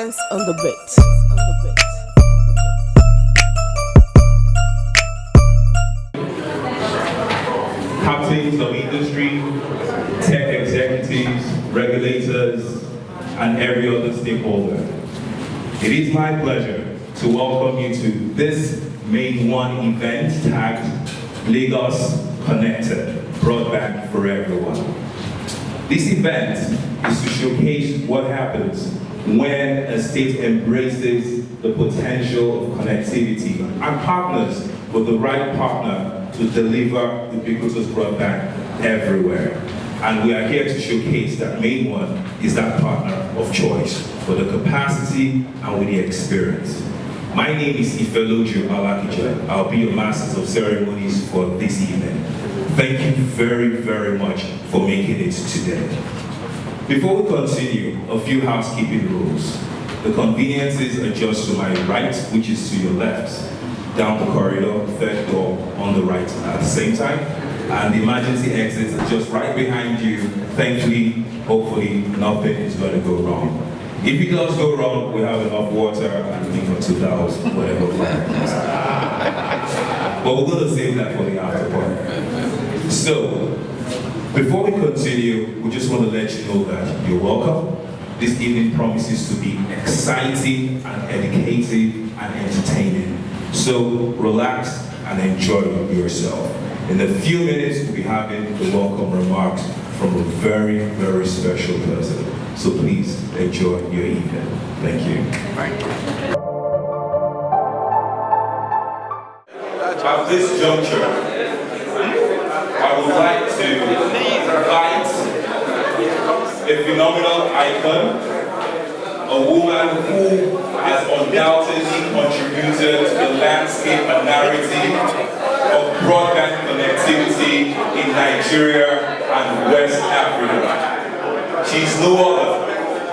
Sense on the beat. Captains of industry, tech executives, regulators, and every other stakeholder. It is my pleasure to welcome you to this MainOne event tagged Lagos Connected, Broadband for Everyone. This event is to showcase what happens when a state embraces the potential of connectivity and partners with the right partner to deliver ubiquitous broadband everywhere. And we are here to showcase that MainOne is that partner of choice for the capacity and with the experience. My name is Ifeloju Alakija. I'll be your master of ceremonies for this evening. Thank you very, very much for making it today. Before we continue, a few housekeeping rules. The conveniences are just to my right, which is to your left. Down the corridor, third door on the right at the same time. And the emergency exits are just right behind you. Thankfully, hopefully, nothing is going to go wrong. If it does go wrong, we have enough water and maybe 2,000, whatever. But we're going to save that for the after party. So, before we continue, we just want to let you know that you're welcome. This evening promises to be exciting and educative and entertaining. So relax and enjoy yourself. In a few minutes, we'll be having the welcome remarks from a very, very special person. So please enjoy your evening. Thank you. At this juncture, I would like to invite a phenomenal icon, a woman who has undoubtedly contributed to the landscape and narrative of broadband connectivity in Nigeria and West Africa. She's no other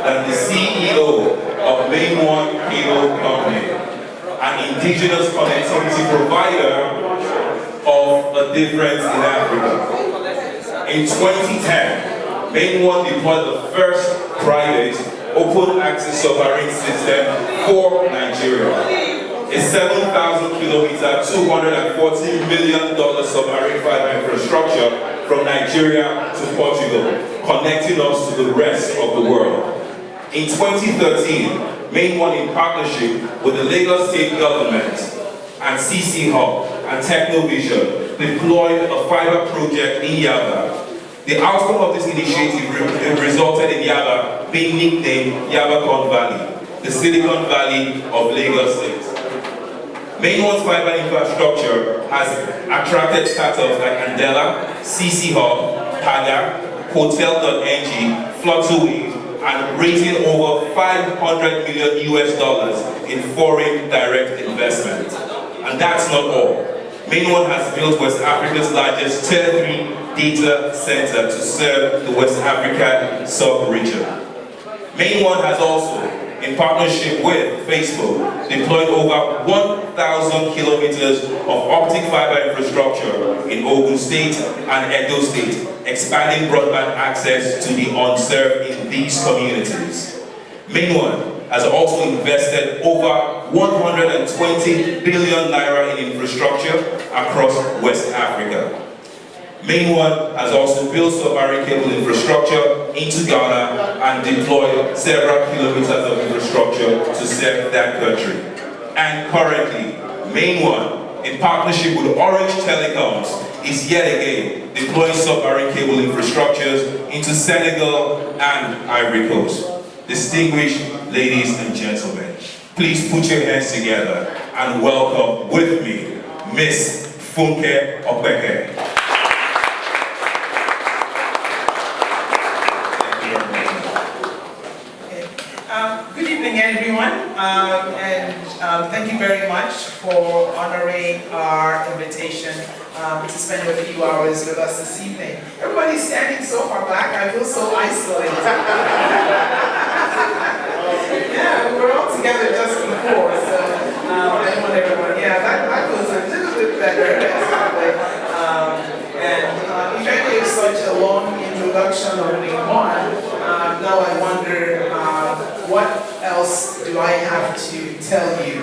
than the CEO of MainOne Cable Company, an indigenous connectivity provider of a difference in Africa. In 2010, MainOne deployed the first private open access submarine system for Nigeria. A 7,000 kilometer, $240 million submarine fiber infrastructure from Nigeria to Portugal, connecting us to the rest of the world. In 2013, MainOne, in partnership with the Lagos State Government and CC Hub and Technovision, deployed a fiber project in Yaba. The outcome of this initiative resulted in Yaba being nicknamed Yabacon Valley, the Silicon Valley of Lagos State. MainOne's fiber infrastructure has attracted startups like Andela, CC Hub, Paga, Hotel.ng, Flutterwave, and raising over $500 million in foreign direct investment. And that's not all. MainOne has built West Africa's largest Tier 3 data center to serve the West African sub-region. MainOne has also, in partnership with Facebook, deployed over 1,000 kilometers of optic fiber infrastructure in Ogun State and Edo State, expanding broadband access to the unserved in these communities. MainOne has also invested over 120 billion naira in infrastructure across West Africa. MainOne has also built submarine cable infrastructure into Ghana and deployed several kilometers of infrastructure to serve that country. And currently, MainOne, in partnership with Orange Telecoms, is yet again deploying submarine cable infrastructures into Senegal and Ivory Coast. Distinguished ladies and gentlemen, please put your hands together and welcome with me, Miss Funke Opeke. Good evening, everyone, and thank you very much for honoring our invitation to spend a few hours with us this evening. Everybody's standing so far back, I feel so isolated. Yeah, we're all together just before, so I don't want everyone, yeah, that feels a little bit better, definitely. And if I gave such a long introduction of MainOne, now I wonder what else do I have to tell you?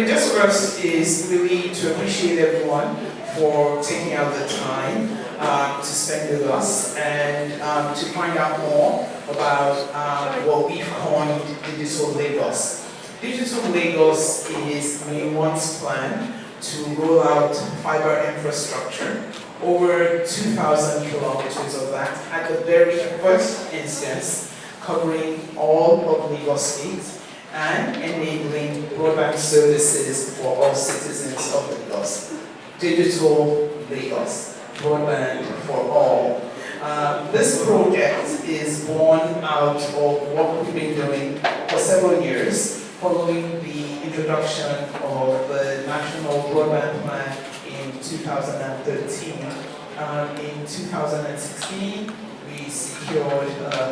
Just first is really to appreciate everyone for taking out the time to spend with us and to find out more about what we've coined Digital Lagos. Digital Lagos is MainOne's plan to roll out fiber infrastructure, over 2,000 kilometers of that at the very first instance, covering all of Lagos State and enabling broadband services for all citizens of Lagos. Digital Lagos, broadband for all. This project is born out of what we've been doing for several years, following the introduction of the National Broadband Plan in 2013. In 2016, we secured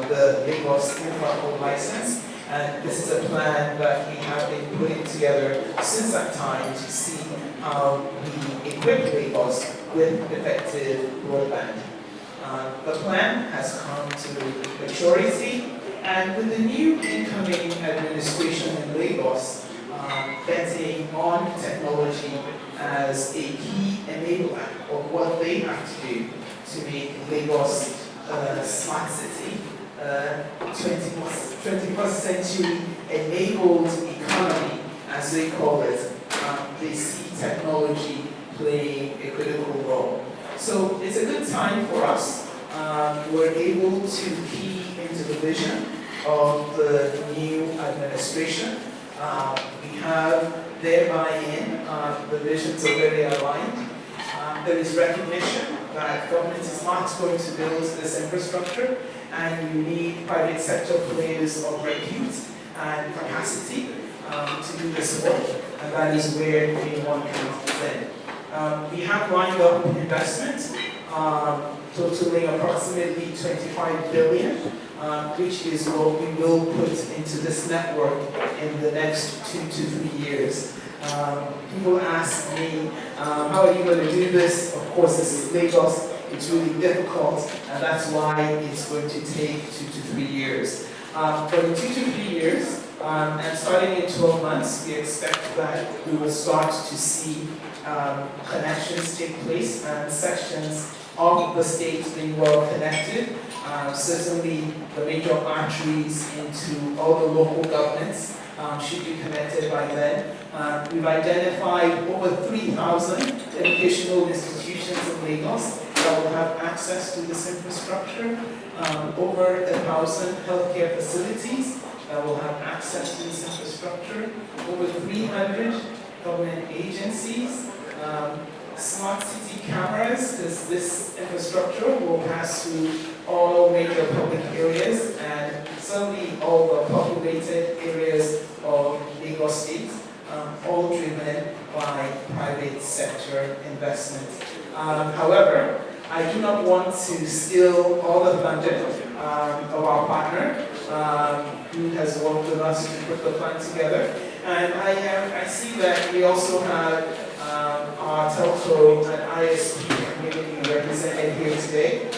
the Lagos Infra license, and this is a plan that we have been putting together since that time to see how we equip Lagos with effective broadband. The plan has come to maturity, and with the new incoming administration in Lagos, betting on technology as a key enabler of what they have to do to make Lagos a smart city, 21st century enabled economy, as they call it. They see technology playing a critical role. So it's a good time for us. We're able to key into the vision of the new administration. We have their buy-in, the visions are very aligned. There is recognition that government is not going to build this infrastructure, and you need private sector players of repute and capacity to do this work, and that is where MainOne comes in. We have lined up investment totaling approximately 25 billion, which is what we will put into this network in the next 2 to 3 years. People ask me, how are you going to do this? Of course, this is Lagos. It's really difficult, and that's why it's going to take 2 to 3 years. But in 2 to 3 years, and starting in 12 months, we expect that we will start to see connections take place and sections of the state being well connected. Certainly, the major arteries into all the local governments should be connected by then. We've identified over 3,000 educational institutions in Lagos that will have access to this infrastructure, over 1,000 healthcare facilities that will have access to this infrastructure, over 300 government agencies, smart city cameras, because this infrastructure will pass through all major public areas and certainly all the populated areas of Lagos State, all driven by private sector investment. However, I do not want to steal all the thunder of our partner who has worked with us to put the plan together. And I see that we also have our telco and ISP community represented here today.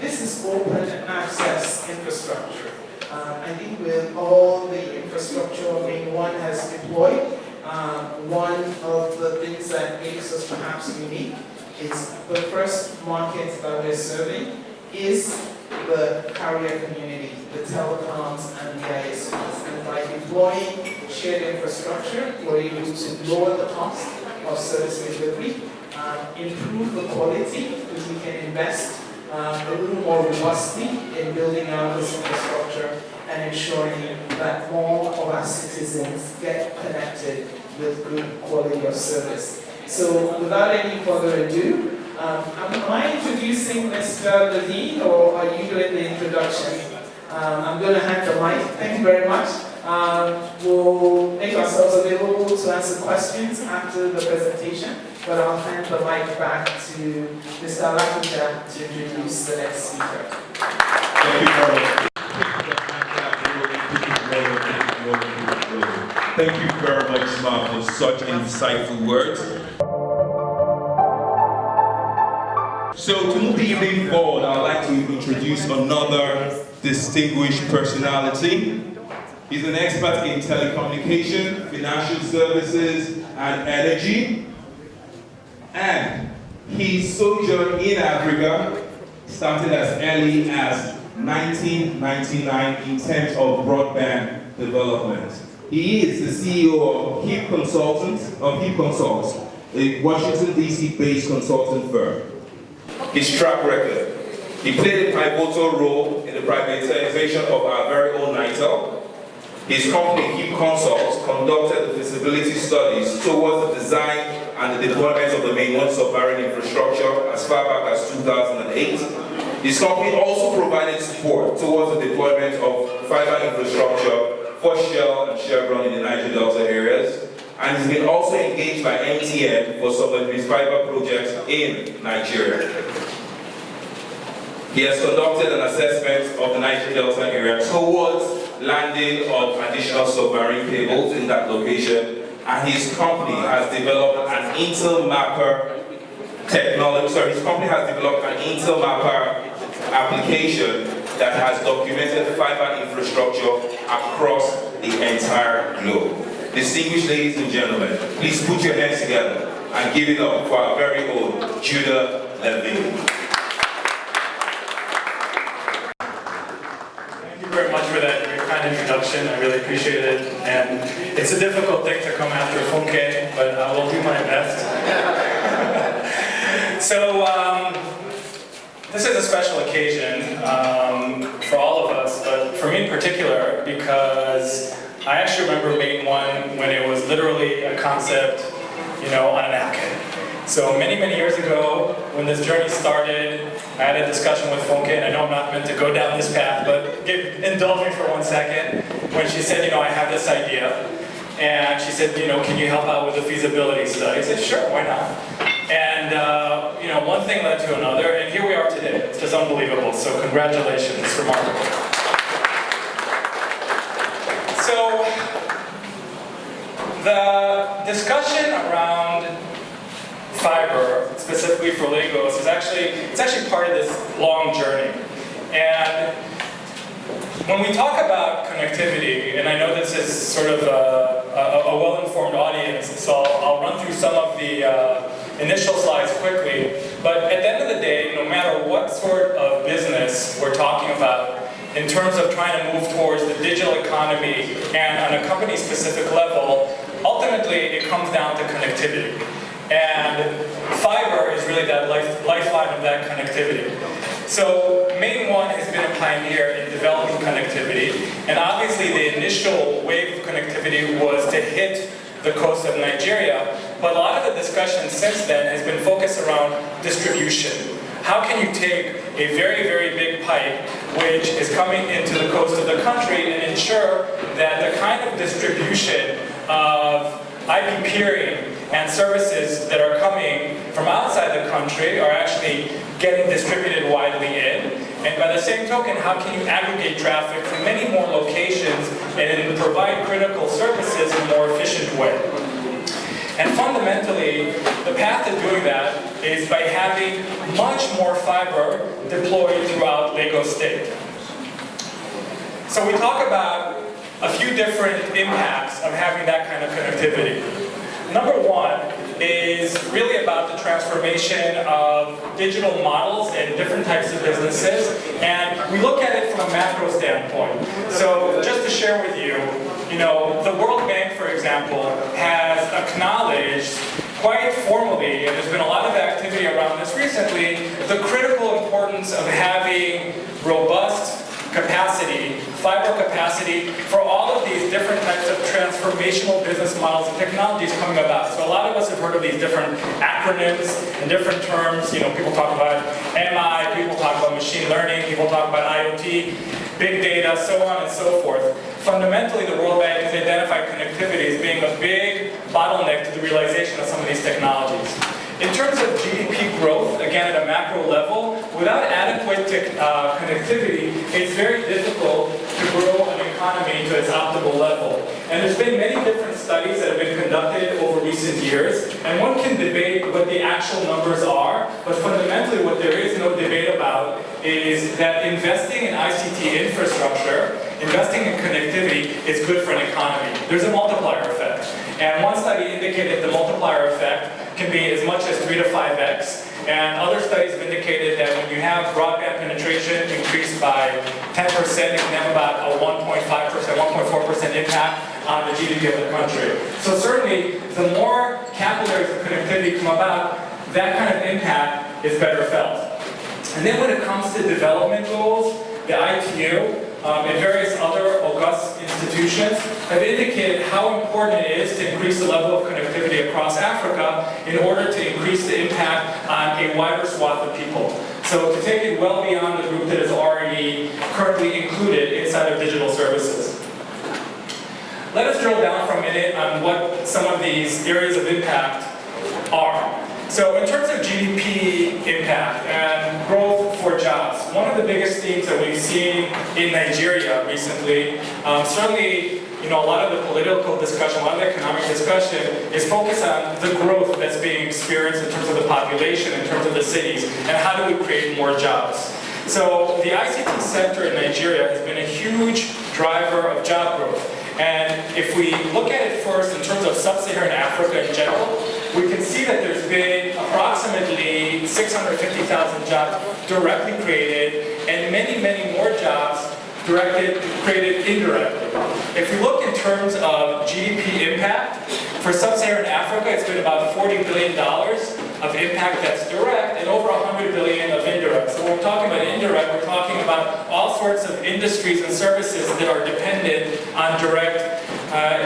This is open access infrastructure. I think with all the infrastructure MainOne has deployed, one of the things that makes us perhaps unique is the first market that we're serving is the carrier community, the telecoms and the ISPs. And by deploying shared infrastructure, we're able to lower the cost of service delivery, improve the quality, because we can invest a little more robustly in building out this infrastructure and ensuring that more of our citizens get connected with good quality of service. So without any further ado, am I introducing Mr. Levine, or are you doing the introduction? I'm going to hand the mic. Thank you very much. We'll make ourselves available to answer questions after the presentation, but I'll hand the mic back to Mr. Lakuja to introduce the next speaker. Thank you very much. Thank you very much, Ma, for such insightful words. So to move the evening forward, I'd like to introduce another distinguished personality. He's an expert in telecommunication, financial services, and energy. And he sojourned in Africa, started as early as 1999 in terms of broadband development. He is the CEO of HIP Consultants, a Washington, D.C. based consulting firm. His track record. He played a pivotal role in the privatization of our very own NITEL. His company, HIP Consults, conducted the feasibility studies towards the design and the deployment of the MainOne submarine infrastructure as far back as 2008. His company also provided support towards the deployment of fiber infrastructure for Shell and Chevron in the Niger Delta areas, and he's been also engaged by MTN for some of his fiber projects in Nigeria. He has conducted an assessment of the Niger Delta area towards landing of additional submarine cables in that location, and his company has developed an Intel Mapper technology. His company has developed an Intel Mapper application that has documented fiber infrastructure across the entire globe. Distinguished ladies and gentlemen, please put your hands together and give it up for our very own Judah Levine. Thank you very much for that very kind introduction. I really appreciate it. And it's a difficult thing to come after Funke, but I will do my best. So, this is a special occasion for all of us, but for me in particular, because I actually remember MainOne when it was literally a concept, on a napkin. So many, many years ago, when this journey started, I had a discussion with Funke, and I know I'm not meant to go down this path, but indulge me for 1 second, when she said, I have this idea, and she said, can you help out with the feasibility study? I said, sure, why not? And, one thing led to another, and here we are today. It's just unbelievable, so congratulations, it's remarkable. So, the discussion around fiber, specifically for Lagos, it's actually part of this long journey. And when we talk about connectivity, and I know this is sort of a well-informed audience, so I'll run through some of the initial slides quickly, but at the end of the day, no matter what sort of business we're talking about, in terms of trying to move towards the digital economy and on a company-specific level, ultimately it comes down to connectivity. And fiber is really that lifeline of that connectivity. So MainOne has been a pioneer in developing connectivity, and obviously the initial wave of connectivity was to hit the coast of Nigeria, but a lot of the discussion since then has been focused around distribution. How can you take a very, very big pipe, which is coming into the coast of the country, and ensure that the kind of distribution of IP peering and services that are coming from outside the country are actually getting distributed widely in. And by the same token, how can you aggregate traffic from many more locations and provide critical services in a more efficient way? And fundamentally, the path to doing that is by having much more fiber deployed throughout Lagos State. So we talk about a few different impacts of having that kind of connectivity. Number one is really about the transformation of digital models and different types of businesses, and we look at it from a macro standpoint. So just to share with you, the World Bank, for example, has acknowledged quite formally, and there's been a lot of activity around this recently, the critical importance of having robust capacity, fiber capacity, for all of these different types of transformational business models and technologies coming about. So a lot of us have heard of these different acronyms and different terms. People talk about MI, people talk about machine learning, people talk about IoT, big data, so on and so forth. Fundamentally, the World Bank has identified connectivity as being a big bottleneck to the realization of some of these technologies. In terms of GDP growth, again at a macro level, without adequate connectivity, it's very difficult to grow an economy to its optimal level. And there's been many different studies that have been conducted over recent recent years, and one can debate what the actual numbers are, but fundamentally what there is no debate about is that investing in ICT infrastructure, investing in connectivity is good for an economy. There's a multiplier effect. And one study indicated the multiplier effect can be as much as 3 to 5x. And other studies have indicated that when you have broadband penetration increased by 10%, it can have about a 1.5%, 1.4% impact on the GDP of the country. So certainly, the more capillaries of connectivity come about, that kind of impact is better felt. And then when it comes to development goals, the ITU, and various other august institutions have indicated how important it is to increase the level of connectivity across Africa in order to increase the impact on a wider swath of people. So to take it well beyond the group that is already currently included inside of digital services. Let us drill down for a minute on what some of these areas of impact are. So in terms of GDP impact and growth for jobs, one of the biggest themes that we've seen in Nigeria recently, certainly a lot of the political discussion, a lot of the economic discussion is focused on the growth that's being experienced in terms of the population, in terms of the cities, and how do we create more jobs. So the ICT sector in Nigeria has been a huge driver of job growth. And if we look at it first in terms of sub-Saharan Africa in general, we can see that there's been approximately 650,000 jobs directly created and many, many more jobs created indirectly. If we look in terms of GDP impact, for sub-Saharan Africa, it's been about $40 billion of impact that's direct and over $100 billion of indirect. So when we're talking about indirect, we're talking about all sorts of industries and services that are dependent on direct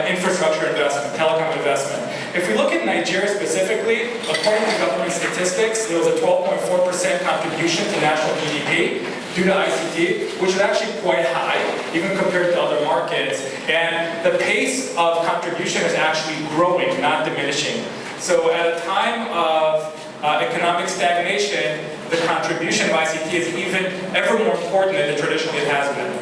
infrastructure investment, telecom investment. If we look at Nigeria specifically, according to government statistics, there was a 12.4% contribution to national GDP due to ICT, which is actually quite high, even compared to other markets. And the pace of contribution is actually growing, not diminishing. So at a time of economic stagnation, the contribution of ICT is even ever more important than it traditionally has been.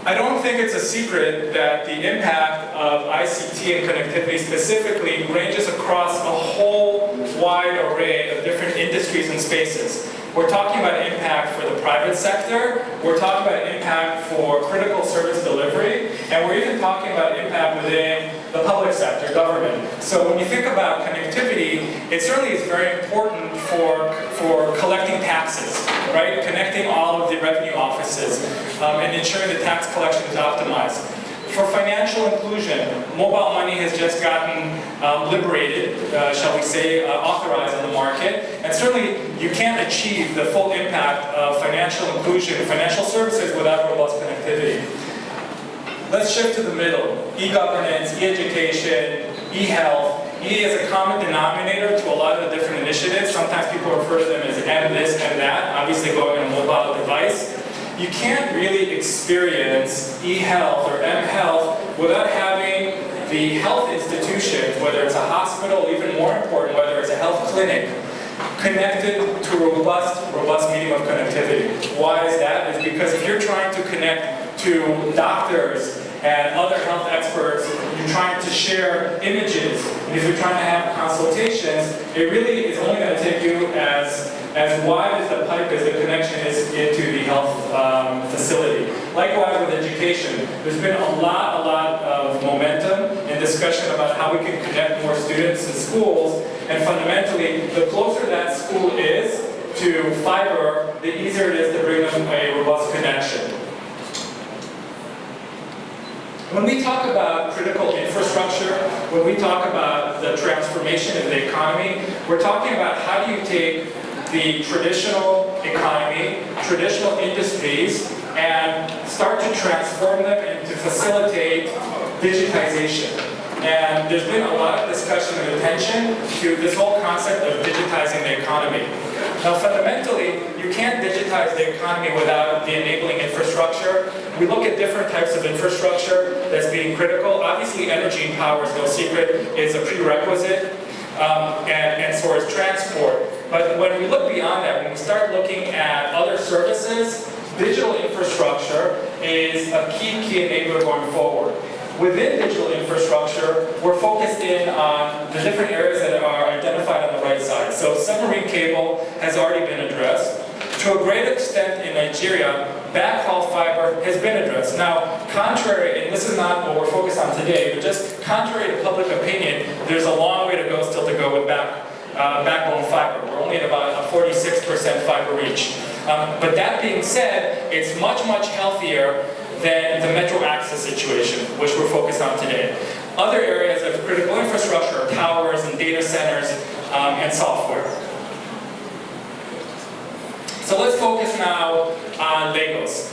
I don't think it's a secret that the impact of ICT and connectivity specifically ranges across a whole wide array of different industries and spaces. We're talking about impact for the private sector, we're talking about impact for critical service delivery, and we're even talking about impact within the public sector, government. So when you think about connectivity, it certainly is very important for collecting taxes, right? Connecting all of the revenue offices and ensuring the tax collection is optimized. For financial inclusion, mobile money has just gotten liberated, shall we say, authorized in the market. And certainly, you can't achieve the full impact of financial inclusion, financial services without robust connectivity. Let's shift to the middle. E-governance, e-education, e-health. E is a common denominator to a lot of the different initiatives. Sometimes people refer to them as M this, M that, obviously going on a mobile device. You can't really experience e-health or m-health without having the health institutions, whether it's a hospital, even more important, whether it's a health clinic, connected to robust medium of connectivity. Why is that? It's because if you're trying to connect to doctors and other health experts, you're trying to share images, and if you're trying to have consultations, it really is only going to take you as wide as the pipe as the connection is into the health facility. Likewise with education, there's been a lot of momentum and discussion about how we can connect more students in schools, and fundamentally, the closer that school is to fiber, the easier it is to bring them a robust connection. When we talk about critical infrastructure, when we talk about the transformation of the economy, we're talking about how do you take the traditional economy, traditional industries, and start to transform them and to facilitate digitization. And there's been a lot of discussion and attention to this whole concept of digitizing the economy. Now fundamentally, you can't digitize the economy without the enabling infrastructure. We look at different types of infrastructure that's being critical. Obviously energy and power is no secret, is a prerequisite, and so is transport. But when we look beyond that, when we start looking at other services, digital infrastructure is a key enabler going forward. within digital infrastructure, we're focused in on the different areas that are identified on the right side. So submarine cable has already been addressed. To a great extent in Nigeria, backhaul fiber has been addressed. Now, contrary, and this is not what we're focused on today, but just contrary to public opinion, there's a long way to go still to go with backbone fiber. We're only at about a 46% fiber reach. But that being said, it's much, much healthier than the metro access situation, which we're focused on today. Other areas of critical infrastructure are towers and data centers and software. So let's focus now on Lagos.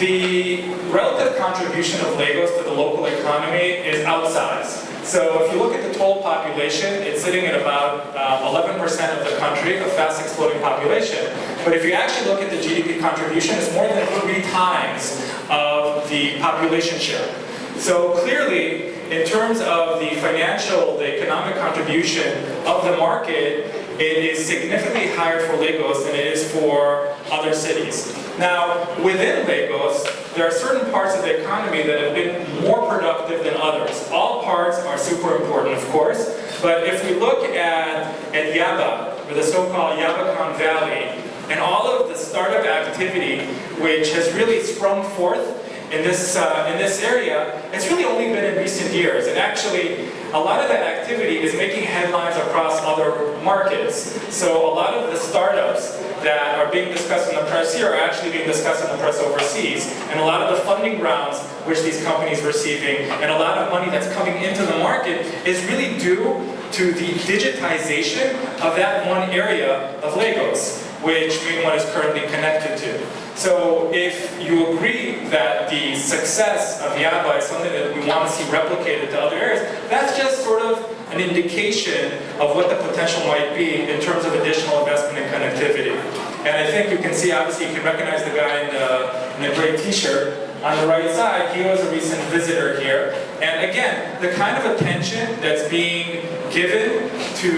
The relative contribution of Lagos to the local economy is outsized. So if you look at the total population, it's sitting at about 11% of the country, a fast exploding population. But if you actually look at the GDP contribution, it's more than 3 times of the population share. So clearly, in terms of the financial, the economic contribution of the market, it is significantly higher for Lagos than it is for other cities. Now, within Lagos, there are certain parts of the economy that have been more productive than others. All parts are super important, of course, but if we look at Yaba, or the so-called Yabakan Valley, and all of the startup activity which has really sprung forth in this area, it's really only been in recent years. And actually, a lot of that activity is making headlines across other markets. So a lot of the startups that are being discussed in the press here are actually being discussed in the press overseas. And a lot of the funding rounds which these companies are receiving, and a lot of money that's coming into the market is really due to the digitization of that one area of Lagos, which MainOne is currently connected to. So if you agree that the success of Yaba is something that we want to see replicated to other areas, that's just sort of an indication of what the potential might be in terms of additional investment in connectivity. And I think you can see, obviously, you can recognize the guy in the gray t-shirt on the right side. He was a recent visitor here. And again, the kind of attention that's being given to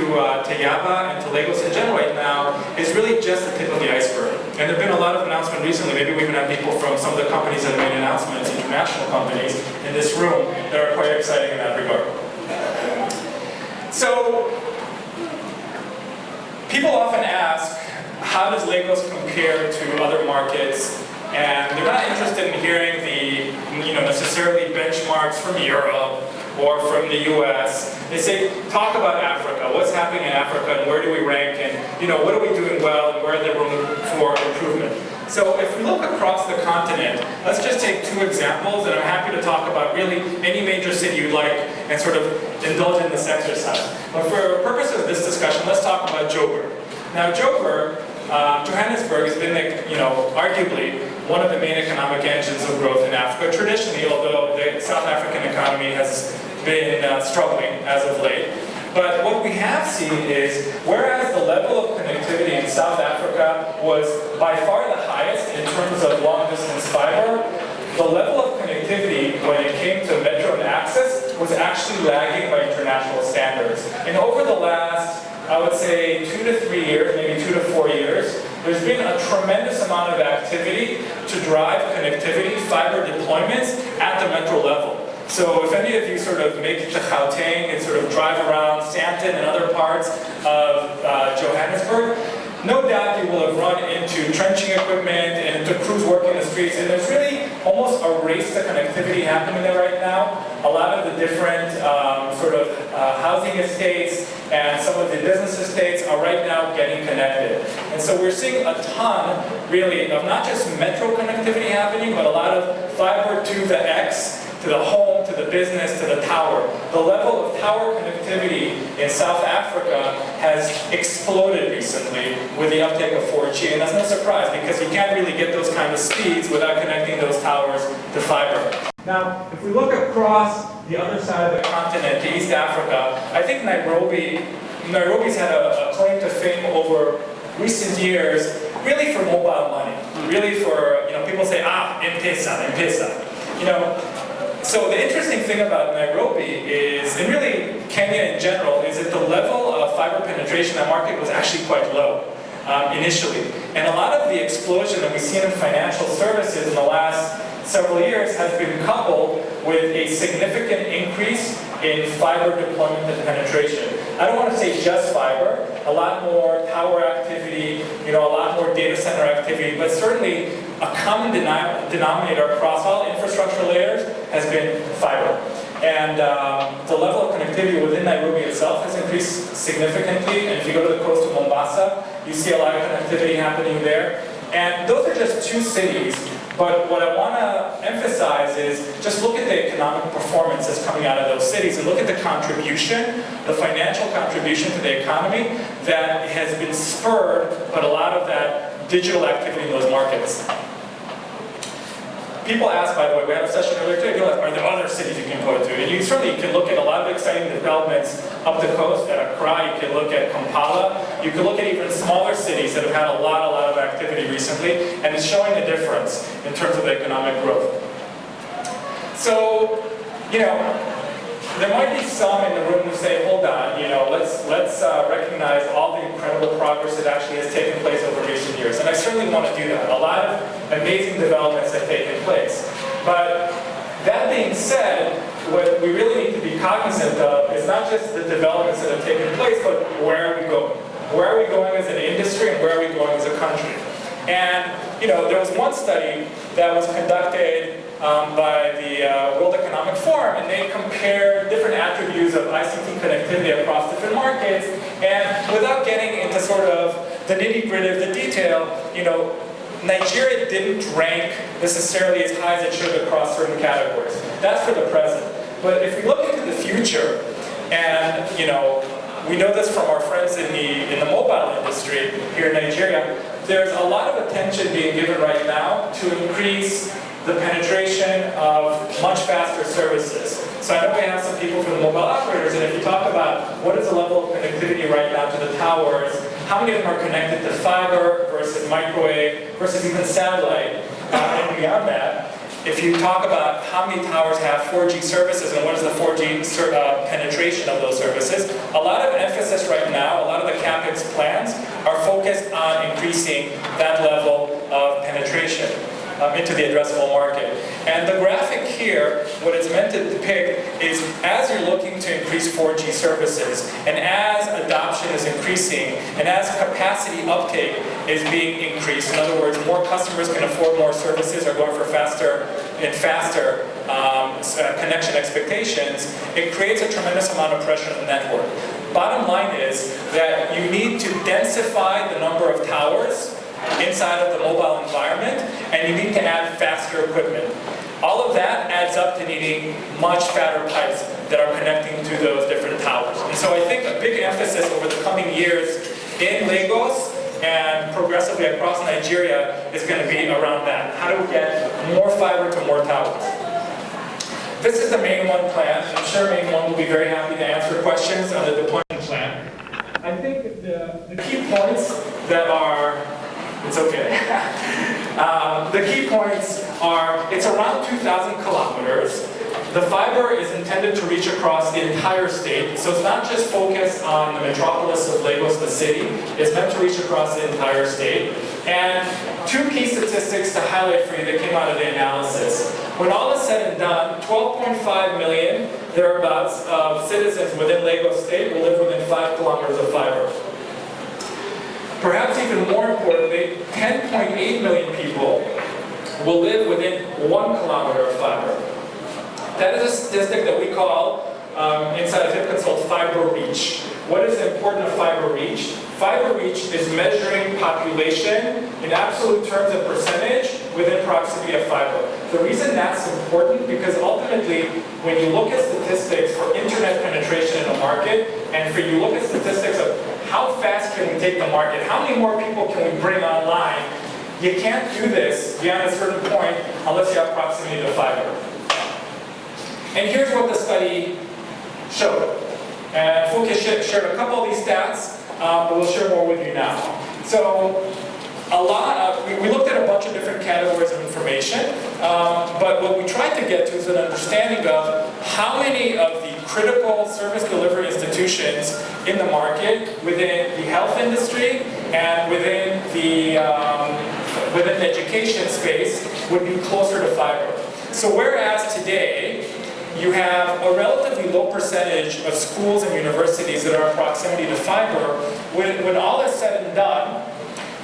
Yaba and to Lagos in general right now is really just the tip of the iceberg. And there have been a lot of announcements recently. Maybe we even have people from some of the companies that have made announcements, international companies, in this room that are quite exciting in that regard. So, people often ask, how does Lagos compare to other markets? And they're not interested in hearing the, necessarily benchmarks from Europe or from the US. They say, talk about Africa. What's happening in Africa and where do we rank and, what are we doing well and where are there room for improvement? So if we look across the continent, let's just take 2 examples, and I'm happy to talk about really any major city you'd like and sort of indulge in this exercise. But for the purpose of this discussion, let's talk about Joburg. Now Joburg, Johannesburg has been, arguably one of the main economic engines of growth in Africa. Traditionally, although the South African economy has been struggling as of late. But what we have seen is, whereas the level of connectivity in South Africa was by far the highest in terms of long-distance fiber, the level of connectivity when it came to metro and access was actually lagging by international standards. And over the last, I would say, 2 to 3 years, maybe 2 to 4 years, there's been a tremendous amount of activity to drive connectivity, fiber deployments at the metro level. So if any of you sort of make it to Gauteng and sort of drive around Sandton and other parts of Johannesburg, no doubt you will have run into trenching equipment and into crews working the streets, and there's really almost a race to connectivity happening there right now. A lot of the different housing estates and some of the business estates are right now getting connected. And so we're seeing a ton, really, of not just metro connectivity happening, but a lot of fiber to the X, to the home, to the business, to the tower. The level of tower connectivity in South Africa has exploded recently with the uptake of 4G, and that's no surprise because you can't really get those kind of speeds without connecting those towers to fiber. Now, if we look across the other side of the continent, to East Africa, I think Nairobi's had a claim to fame over recent years, really for mobile money, really for, people say, M-Pesa. So the interesting thing about Nairobi is, and really Kenya in general, is that the level of fiber penetration in that market was actually quite low initially. And a lot of the explosion that we've seen in financial services in the last several years has been coupled with a significant increase in fiber deployment and penetration. I don't want to say just fiber, a lot more tower activity, a lot more data center activity, but certainly a common denominator across all infrastructure layers has been fiber. And the level of connectivity within Nairobi itself has increased significantly. And if you go to the coast of Mombasa, you see a lot of connectivity happening there. And those are just two cities. But what I want to emphasize is just look at the economic performance that's coming out of those cities and look at the contribution, the financial contribution to the economy that has been spurred by a lot of that digital activity in those markets. People ask, by the way, we had a session earlier today, people ask, are there other cities you can go to? And you certainly can look at a lot of exciting developments up the coast at Accra, you can look at Kampala, you can look at even smaller cities that have had a lot of activity recently, and it's showing a difference in terms of economic growth. So, there might be some in the room who say, hold on, let's recognize all the incredible progress that actually has taken place over recent years. And I certainly want to do that. A lot of amazing developments have taken place. But that being said, what we really need to be cognizant of is not just the developments that have taken place, but where are we going? Where are we going as an industry and where are we going as a country? And there was one study that was conducted by the World Economic Forum, and they compared different attributes of ICT connectivity across different markets, and without getting into sort of the nitty-gritty of the detail, Nigeria didn't rank necessarily as high as it should across certain categories. That's for the present. But if we look into the future, and we know this from our friends in the mobile industry here in Nigeria, there's a lot of attention being given right now to increase the penetration of much faster services. So I know we have some people from the mobile operators, and if you talk about what is the level of connectivity right now to the towers, how many of them are connected to fiber versus microwave versus even satellite, and beyond that, if you talk about how many towers have 4G services and what is the 4G penetration of those services, a lot of emphasis right now, a lot of the CapEx plans are focused on increasing that level of penetration into the addressable market. And the graphic here, what it's meant to depict is as you're looking to increase 4G services, and as adoption is increasing, and as capacity uptake is being increased, in other words, more customers can afford more services, are going for faster and faster connection expectations, it creates a tremendous amount of pressure on the network. Bottom line is that you need to densify the number of towers inside of the mobile environment, and you need to add faster equipment. All of that adds up to needing much fatter pipes that are connecting to those different towers. And so I think a big emphasis over the coming years in Lagos and progressively across Nigeria is going to be around that. How do we get more fiber to more towers? This is the MainOne plan. I'm sure MainOne will be very happy to answer questions on the deployment plan. I think the key points that are It's okay. The key points are, it's around 2,000 kilometers. The fiber is intended to reach across the entire state, so it's not just focused on the metropolis of Lagos, the city. It's meant to reach across the entire state. And two key statistics to highlight for you that came out of the analysis. When all is said and done, 12.5 million, thereabouts, of citizens within Lagos state will live within 5 kilometers of fiber. Perhaps even more importantly, 10.8 million people will live within 1 kilometer of fiber. That is a statistic that we call, inside of Hip Consult, fiber reach. What is the importance of fiber reach? Fiber reach is measuring population in absolute terms of percentage within proximity of fiber. The reason that's important, because ultimately, when you look at statistics for internet penetration in a market, and for you look at statistics of how fast can we take the market, how many more people can we bring online, you can't do this beyond a certain point unless you have proximity to fiber. And here's what the study showed. And Funke shared a couple of these stats, but we'll share more with you now. So, we looked at a bunch of different categories of information, but what we tried to get to is an understanding of how many of the critical service delivery institutions in the market within the health industry and within the education space would be closer to fiber. So whereas today, you have a relatively low percentage of schools and universities that are in proximity to fiber, when all is said and done,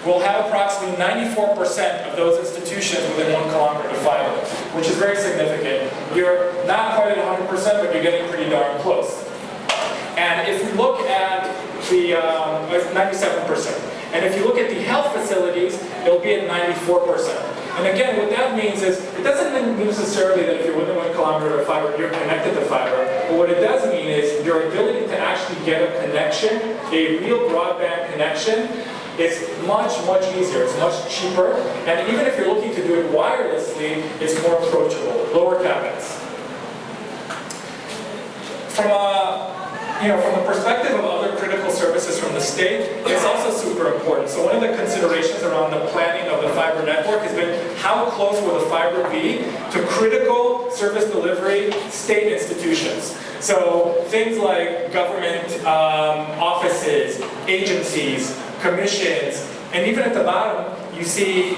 we'll have approximately 94% of those institutions within 1 kilometer of fiber, which is very significant. You're not quite at 100%, but you're getting pretty darn close. And if we look at the 97%, and if you look at the health facilities, it'll be at 94%. And again, what that means is, it doesn't mean necessarily that if you're within 1 kilometer of fiber, you're connected to fiber. But what it does mean is your ability to actually get a connection, a real broadband connection, is much, much easier. It's much cheaper. And even if you're looking to do it wirelessly, it's more approachable, lower CapEx. From the perspective of other critical services from the state, it's also super important. So one of the considerations around the planning of the fiber network has been how close will the fiber be to critical service delivery state institutions. So things like government offices, agencies, commissions, and even at the bottom, you see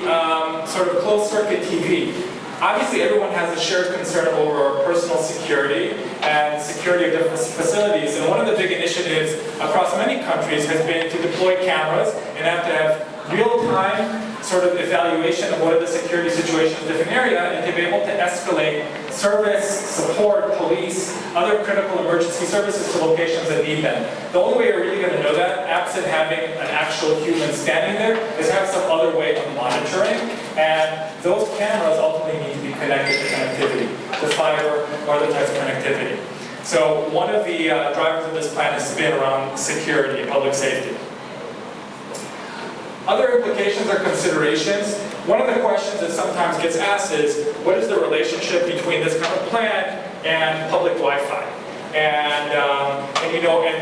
sort of closed circuit TV. Obviously, everyone has a shared concern over personal security and security of different facilities. And one of the big initiatives across many countries has been to deploy cameras and have to have real-time sort of evaluation of what are the security situations in a different area, and to be able to escalate service, support, police, other critical emergency services to locations that need them. The only way you're really going to know that, absent having an actual human standing there, is have some other way of monitoring. And those cameras ultimately need to be connected to connectivity, to fiber or other types of connectivity. So one of the drivers of this plan has been around security and public safety. Other implications or considerations, one of the questions that sometimes gets asked is, what is the relationship between this kind of plan and public Wi-Fi? And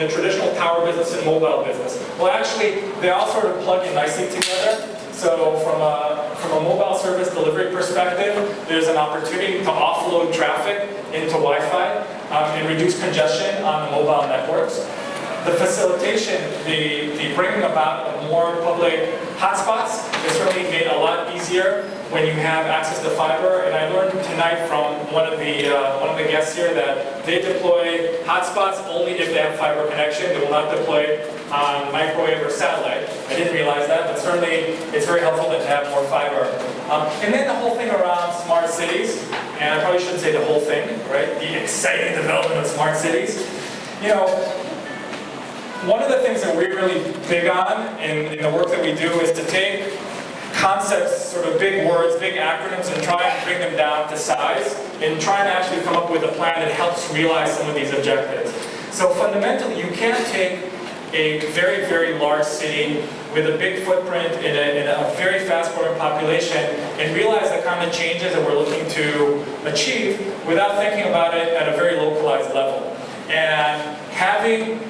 the traditional tower business and mobile business. Well, actually, they all sort of plug in nicely together. So from a mobile service delivery perspective, there's an opportunity to offload traffic into Wi-Fi and reduce congestion on the mobile networks. The facilitation, the bringing about of more public hotspots is certainly made a lot easier when you have access to fiber. And I learned tonight from one of the guests here that they deploy hotspots only if they have fiber connection. They will not deploy on microwave or satellite. I didn't realize that, but certainly it's very helpful to have more fiber. And then the whole thing around smart cities, and I probably shouldn't say the whole thing, right? The exciting development of smart cities. One of the things that we're really big on in the work that we do is to take concepts, sort of big words, big acronyms, and try and bring them down to size, and try and actually come up with a plan that helps realize some of these objectives. So fundamentally, you can't take a very, very large city with a big footprint in a very fast-growing population and realize the kind of changes that we're looking to achieve without thinking about it at a very localized level. And having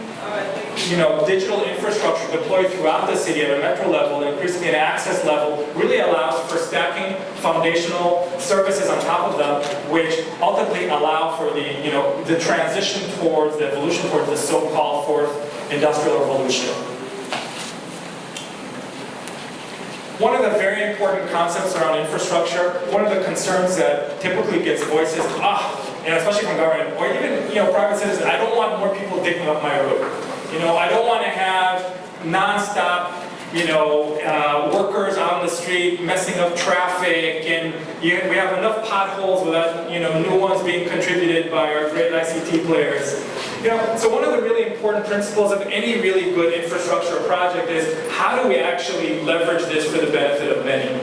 digital infrastructure deployed throughout the city at a metro level, and increasingly an access level, really allows for stacking foundational services on top of them, which ultimately allow for the transition towards, the evolution towards the so-called fourth industrial revolution. One of the very important concepts around infrastructure, one of the concerns that typically gets voiced is, and especially from government, or even private citizens, I don't want more people digging up my road. I don't want to have non-stop, workers out on the street messing up traffic, and we have enough potholes without, new ones being contributed by our great ICT players. So one of the really important principles of any really good infrastructure project is how do we actually leverage this for the benefit of many?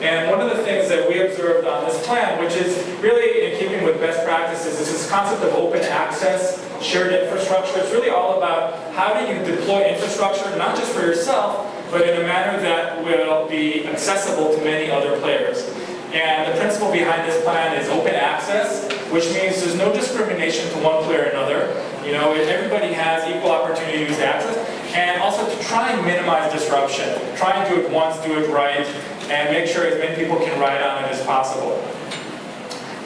And one of the things that we observed on this plan, which is really in keeping with best practices, is this concept of open access, shared infrastructure. It's really all about how do you deploy infrastructure, not just for yourself, but in a manner that will be accessible to many other players. And the principle behind this plan is open access, which means there's no discrimination to one player or another. Everybody has equal opportunity to use access, and also to try and minimize disruption. Try and do it once, do it right, and make sure as many people can ride on it as possible.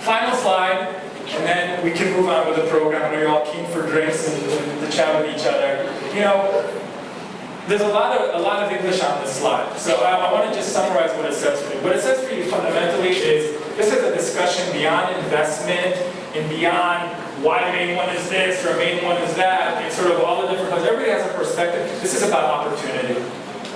Final slide, and then we can move on with the program. I know you're all keen for drinks and to chat with each other. There's a lot of English on this slide, so I want to just summarize what it says for you. What it says for you fundamentally is this is a discussion beyond investment and beyond why MainOne is this or MainOne is that, and sort of all the different things. Everybody has a perspective. This is about opportunity,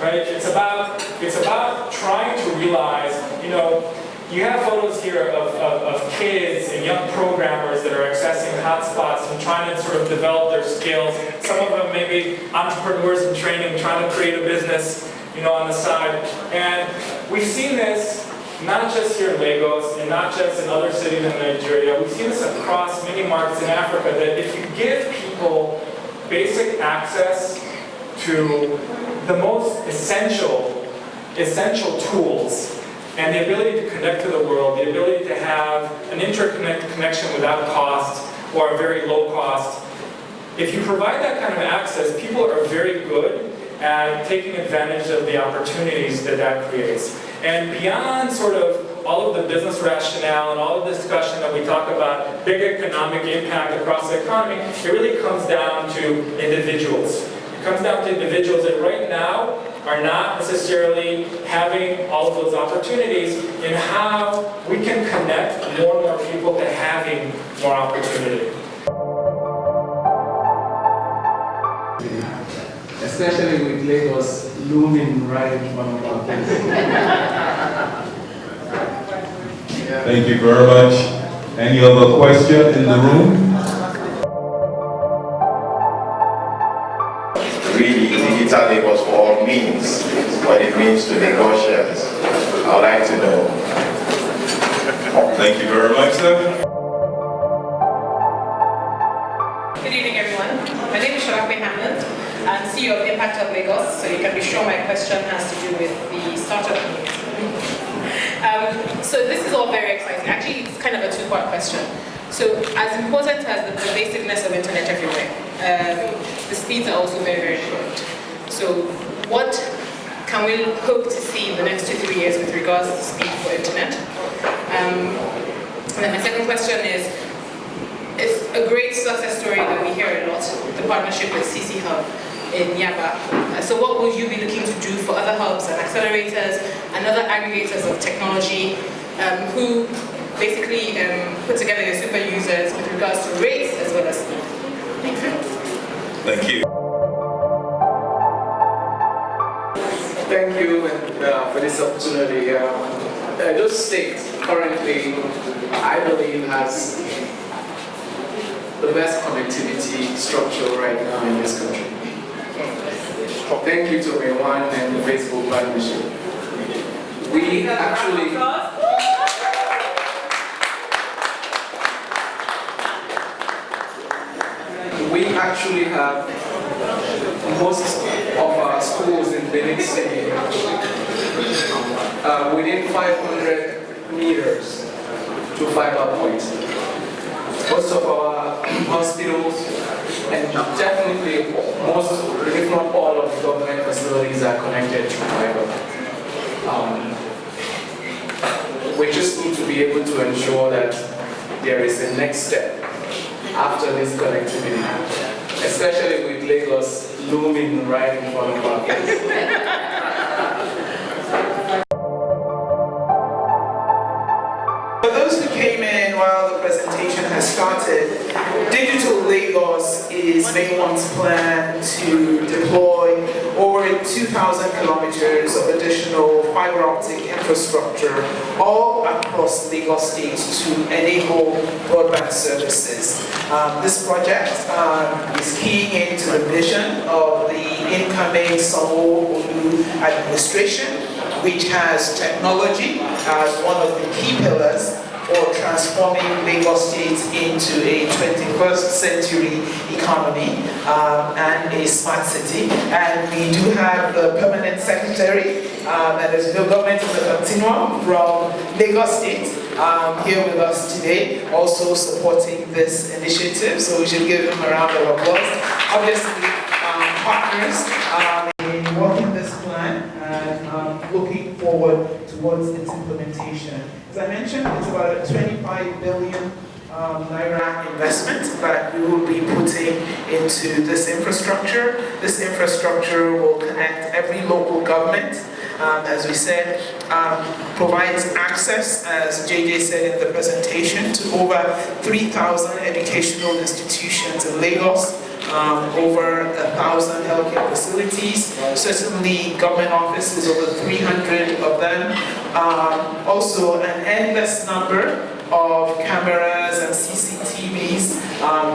right? It's about trying to realize, you know, you have photos here of kids and young programmers that are accessing hotspots and trying to sort of develop their skills. Some of them may be entrepreneurs in training, trying to create a business, you know, on the side. And we've seen this not just here in Lagos and not just in other cities in Nigeria. We've seen this across many markets in Africa, that if you give people basic access to the most essential tools, and the ability to connect to the world, the ability to have an interconnected connection without cost or a very low cost. If you provide that kind of access, people are very good at taking advantage of the opportunities that that creates. And beyond sort of all of the business rationale and all of the discussion that we talk about, big economic impact across the economy, it really comes down to individuals. It comes down to individuals that right now are not necessarily having all of those opportunities, and how we can connect more and more people to having more opportunity. Especially with Lagos looming right in front of our face. Thank you very much. Any other question in the room? Really, digital Lagos for all means what it means to Lagosians. I would like to know. Thank you very much, sir. Good evening, everyone. My name is Shalakwe Hamlet. I'm CEO of Impact Hub Lagos, so you can be sure my question has to do with the startup community. So this is all very exciting. Actually, it's kind of a two-part question. So as important as the pervasiveness of internet everywhere, the speeds are also very, very important. So what can we hope to see in the next 2-3 years with regards to speed for internet? And then my second question is, it's a great success story that we hear a lot, the partnership with CC Hub in Yaba. So what will you be looking to do for other hubs and accelerators and other aggregators of technology who basically put together your super users with regards to rates as well as speed? Thank you. Thank you. Thank you for this opportunity. Edo State currently, I believe, has the best connectivity structure right now in this country. Thank you to MainOne and the Facebook partnership. We actually have most of our schools in Benin City within 500 meters to fiber points. Most of our hospitals and definitely most, if not all, of the government facilities are connected to fiber. We just need to be able to ensure that there is a next step after this connectivity, especially with Lagos looming right in front of our face. For those who came in while the presentation has started, Digital Lagos is MainOne's plan to deploy over 2,000 kilometers of additional fiber optic infrastructure all across Lagos State to enable broadband services. This project is keying into the vision of the incoming Sanwo-Olu administration, which has technology as one of the key pillars for transforming Lagos State into a 21st century economy and a smart city. And we do have the permanent secretary, that is the government of the continuum from Lagos State, here with us today, also supporting this initiative. So we should give him a round of applause. Obviously, partners in working this plan and looking forward towards its implementation. As I mentioned, it's about a 25 billion naira investment that we will be putting into this infrastructure. This infrastructure will connect every local government as we said, provides access, as JJ said in the presentation, to over 3,000 educational institutions in Lagos, over 1,000 healthcare facilities, certainly government offices, over 300 of them. Also an endless number of cameras and CCTVs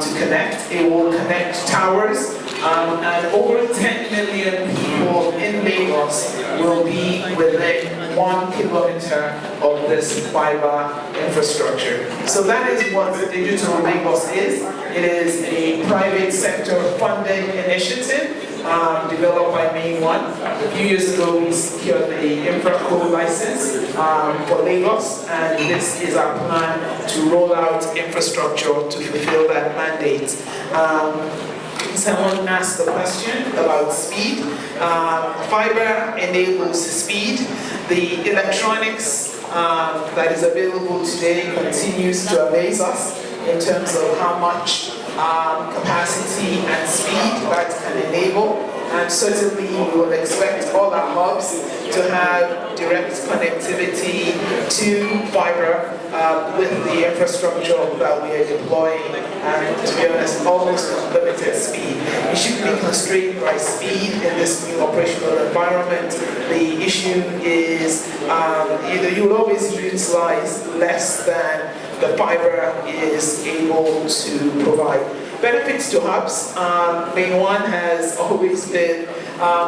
to connect. It will connect towers, and over 10 million people in Lagos will be within 1 kilometer of this fiber infrastructure. So that is what Digital Lagos is. It is a private sector funded initiative developed by MainOne. A few years ago, we secured the InfraCo license for Lagos, and this is our plan to roll out infrastructure to fulfill that mandate. Someone asked the question about speed. Fiber enables speed. The electronics that is available today continues to amaze us in terms of how much capacity and speed that can enable. And certainly we will expect all our hubs to have direct connectivity to fiber with the infrastructure that we are deploying, and to be honest, almost unlimited speed. We shouldn't be constrained by speed in this new operational environment. The issue is you will always utilize less than the fiber is able to provide. Benefits to hubs. MainOne has always been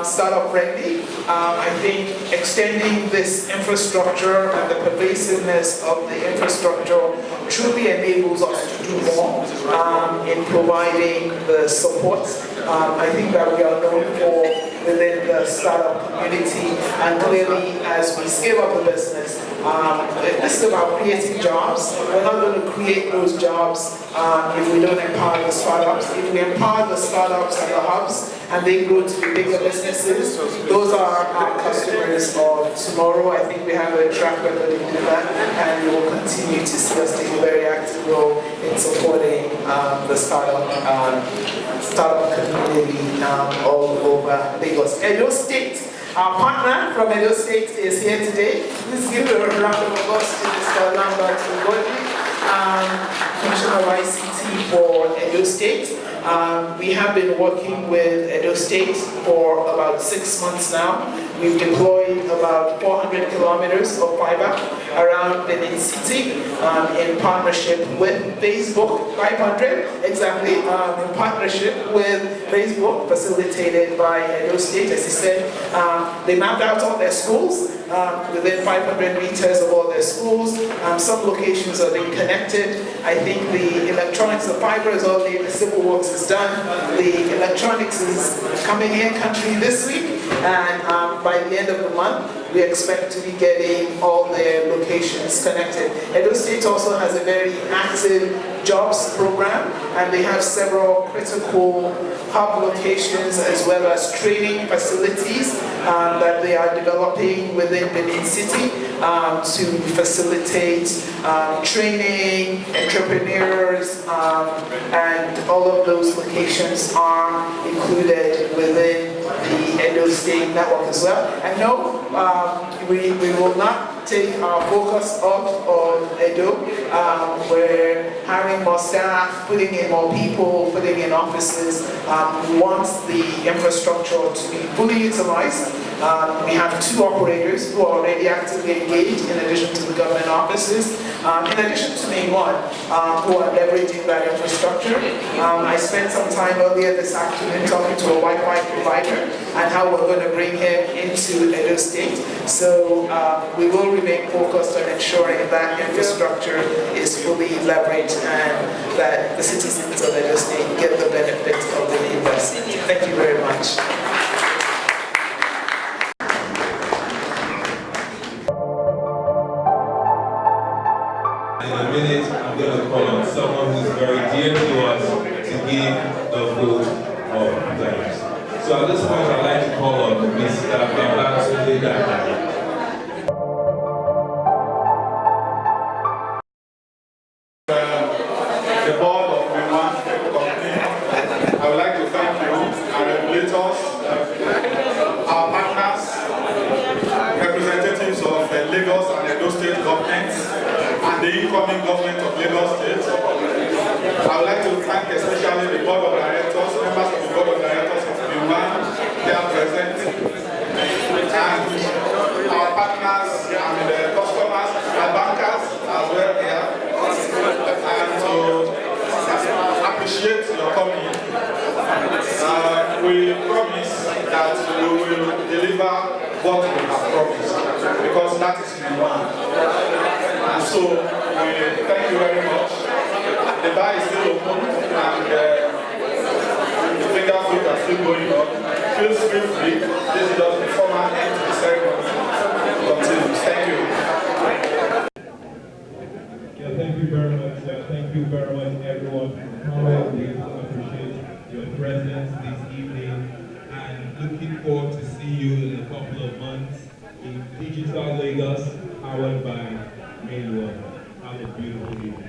startup friendly. I think extending this infrastructure and the pervasiveness of the infrastructure truly enables us to do more in providing the support. I think that we are known for within the startup community, and clearly as we scale up the business, this is about creating jobs. We're not going to create those jobs if we don't empower the startups. If we empower the startups and the hubs, and they grow to be bigger businesses, those are our customers of tomorrow. I think we have a track record in doing that, and we will continue to see us take a very active role in supporting the startup community all over Lagos. Edo State, our partner from Edo State is here today. Please give a round of applause to Mr. Lambert Ugodi, Commissioner of ICT for Edo State. We have been working with Edo State for about 6 months now. We've deployed about 400 kilometers of fiber around Benin City in partnership with Facebook, 500 exactly, in partnership with Facebook, facilitated by Edo State. As he said, they mapped out all their schools, within 500 meters of all their schools. Some locations are being connected. I think the electronics, the fiber is all the civil works is done. The electronics is coming in country this week, and by the end of the month, we expect to be getting all their locations connected. Edo State also has a very active jobs program, and they have several critical hub locations as well as training facilities that they are developing within Benin City to facilitate training, entrepreneurs, and all of those locations are included within the Edo State network as well. And no, we will not take our focus off of Edo. We're hiring more staff, putting in more people, putting in offices. We want the infrastructure to be fully utilized. We have 2 operators who are already actively engaged in addition to the government offices. In addition to MainOne, who are leveraging that infrastructure. I spent some time earlier this afternoon talking to a Wi-Fi provider and how we're going to bring him into Edo State. So we will remain focused on ensuring that infrastructure is fully leveraged and that the citizens of Edo State get the benefits of the investment. Thank you very much. In a minute, I'm going to call on someone who's very dear to us to give the vote of thanks. So at this point, I'd like to call on Mr. Babatunde. The board of MainOne company, I would like to thank you, our regulators, our partners, So we thank you very much. The bar is still open and the finger food are still going on. Feel free. This is just the formal end to the ceremony. Continues. Thank you. Yeah, thank you very much. Thank you very much, everyone, for coming. We appreciate your presence this evening, and looking forward to see you in a couple of months in Digital Lagos, powered by MainOne. Have a beautiful evening.